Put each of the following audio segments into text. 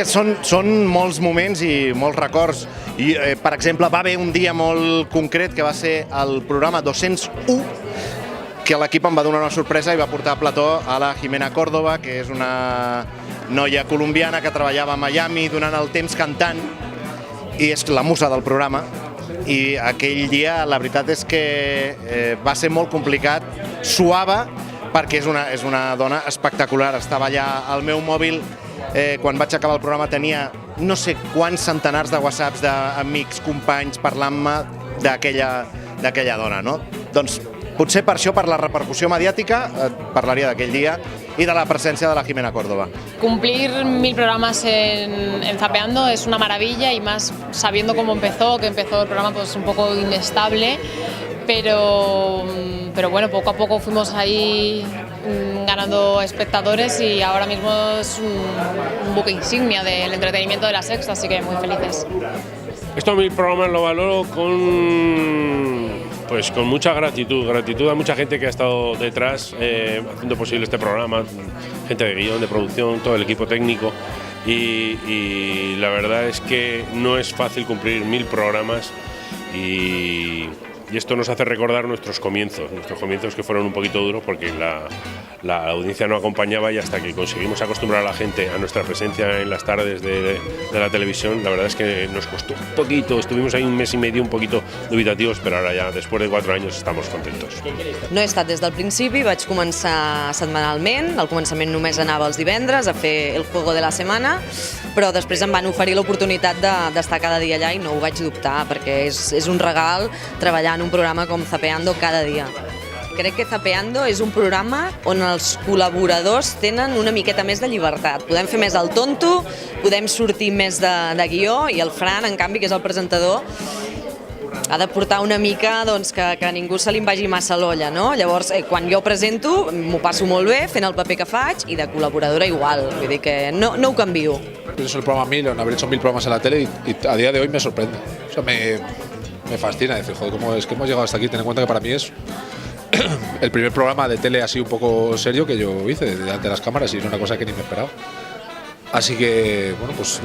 que són molts moments i molts records. I, per exemple, va haver un dia molt concret que va ser el programa 201, que l'equip em va donar una sorpresa i va portar a plató a la Jimena Córdoba, que és una noia colombiana que treballava a Miami durant el temps cantant i és la musa del programa. I aquell dia la veritat és que va ser molt complicat, suava, perquè és una dona espectacular. Estava allà al meu mòbil, quan vaig acabar el programa tenia no sé quants centenars de whatsapps d'amics, companys, parlant-me d'aquella dona, no? Doncs potser per això, per la repercussió mediàtica, parlaria d'aquell dia y de la presencia de la Jimena Córdoba. Cumplir 1000 programas en Zapeando es una maravilla, y más sabiendo cómo empezó, que empezó el programa pues un poco inestable, pero bueno, poco a poco fuimos ahí ganando espectadores y ahora mismo es un buque insignia del entretenimiento de La Sexta, así que muy felices. Estos 1000 programas lo valoro con mucha gratitud a mucha gente que ha estado detrás haciendo posible este programa, gente de guión, de producción, todo el equipo técnico, y la verdad es que no es fácil cumplir 1000 programas y esto nos hace recordar nuestros comienzos que fueron un poquito duros porque la audiencia no acompañaba, y hasta que conseguimos acostumbrar a la gente a nuestra presencia en las tardes de la televisión, la verdad es que nos costó un poquito, estuvimos ahí un mes y medio un poquito dubitativos, però ara ja, després de 4 anys, estamos contentos. No he estat des del principi, vaig començar setmanalment, al començament només anava els divendres a fer el juego de la setmana, però després em van oferir l'oportunitat d'estar cada dia allà i no ho vaig dubtar, perquè és un regal treballar en un programa com Zapeando cada dia. Crec que Zapeando és un programa on els col·laboradors tenen una miqueta més de llibertat. Podem fer més el tonto, podem sortir més de guió, i el Fran, en canvi, que és el presentador, ha de portar una mica que ningú se li en vagi massa l'olla, no? Llavors, quan jo presento, m'ho passo molt bé fent el paper que faig, i de col·laboradora igual, vull dir que no ho canvio. Es el programa 1000, haber hecho 1000 programas en la tele y a día de hoy me sorprende. O sea, me fascina decir, joder, ¿cómo es que hemos llegado hasta aquí? Ten en cuenta que para mí es el primer programa de tele así un poco serio que yo hice delante de las cámaras, y es una cosa que ni me esperaba. Así que, bueno, pues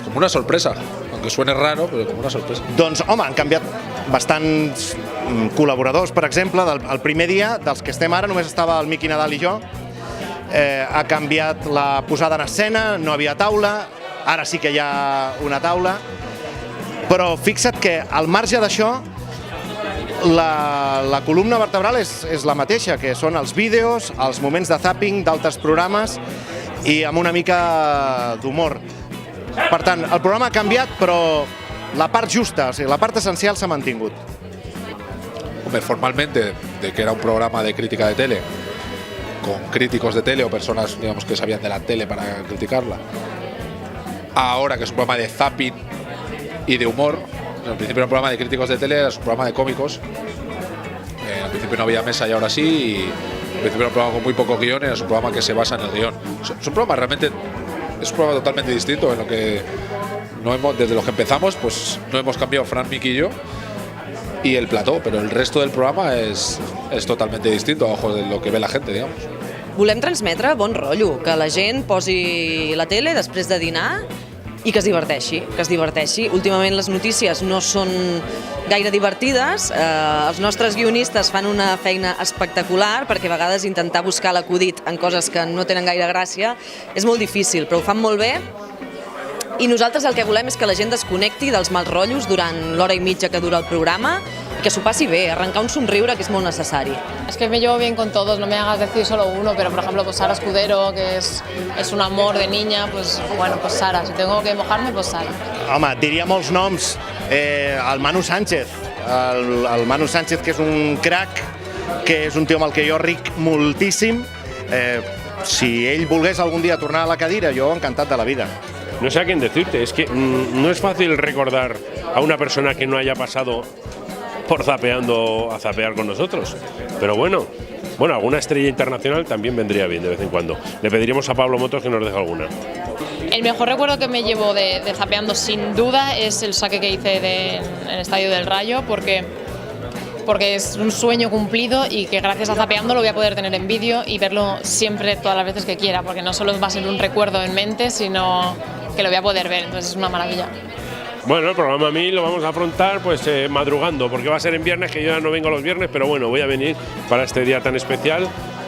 como una sorpresa, aunque suene raro, però com una sorpresa. Doncs, home, han canviat bastants col·laboradors, per exemple, el primer dia, dels que estem ara, només estava el Miqui Nadal i jo. Ha canviat la posada en escena, no havia taula, ara sí que hi ha una taula, però fixa't que al marge d'això la columna vertebral és la mateixa, que són els vídeos, els moments de zapping d'altres programes i amb una mica d'humor. Per tant, el programa ha canviat, però la part justa, o sigui, la part essencial s'ha mantingut. Hombre, formalmente, de que era un programa de crítica de tele, con críticos de tele o personas, digamos, que sabían de la tele para criticarla. Ahora que es un programa de zapping y de humor, al principio era un programa de críticos de tele, era un programa de cómicos. Al principio no había mesa y ahora sí, y al principio era un programa con muy poco guión, era un programa que se basa en el guión. Es un programa realmente, es un programa totalmente distinto, en lo que desde los que empezamos, pues no hemos cambiado Fran, Miqui y yo, y el plató, pero el resto del programa es totalmente distinto a ojos de lo que ve la gente, digamos. Volem transmetre bon rotllo, que la gent posi la tele després de dinar i que es diverteixi. Últimament les notícies no són gaire divertides, els nostres guionistes fan una feina espectacular, perquè a vegades intentar buscar l'acudit en coses que no tenen gaire gràcia és molt difícil, però ho fan molt bé. I nosaltres el que volem és que la gent desconnecti dels mals rotllos durant l'hora i mitja que dura el programa, i que s'ho passi bé, arrencar un somriure, que és molt necessari. Es que me llevo bien con todos, no me hagas decir solo uno, pero por ejemplo pues Sara Escudero, que es un amor de niña, pues bueno, pues Sara, si tengo que mojarme, pues Sara. Home, diria molts noms, el Manu Sánchez, el Manu Sánchez, que és un crac, que és un tio amb el que jo ric moltíssim. Si ell volgués algun dia tornar a la cadira, jo encantat de la vida. No sé a quién decirte, es que no es fácil recordar a una persona que no haya pasado por Zapeando a zapear con nosotros, pero bueno, alguna estrella internacional también vendría bien de vez en cuando. Le pediríamos a Pablo Motos que nos deje alguna. El mejor recuerdo que me llevo de Zapeando sin duda es el saque que hice en el Estadio del Rayo, porque porque es un sueño cumplido y que gracias a Zapeando lo voy a poder tener en vídeo y verlo siempre, todas las veces que quiera, porque no solo va a ser un recuerdo en mente, sino que lo voy a poder ver, entonces es una maravilla. Bueno, el programa a mí lo vamos a afrontar pues madrugando, porque va a ser en viernes, que yo ya no vengo los viernes, pero bueno, voy a venir para este día tan especial.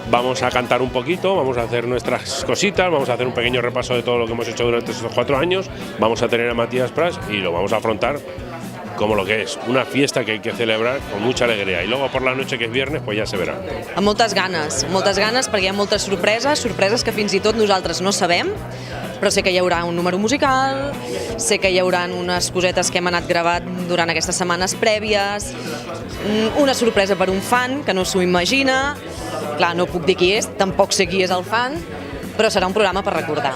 Vamos a cantar un poquito, vamos a hacer nuestras cositas, vamos a hacer un pequeño repaso de todo lo que hemos hecho durante estos 4 años, vamos a tener a Matías Prats y lo vamos a afrontar como lo que es, una fiesta que hay que celebrar con mucha alegría. Y luego por la noche, que es viernes, pues ja se verà. Amb moltes ganes perquè hi ha moltes sorpreses que fins i tot nosaltres no sabem, però sé que hi haurà un número musical, sé que hi haurà unes cosetes que hem anat gravat durant aquestes setmanes prèvies, una sorpresa per un fan que no s'ho imagina, clar, no puc dir qui és, tampoc sé qui és el fan, però serà un programa per recordar.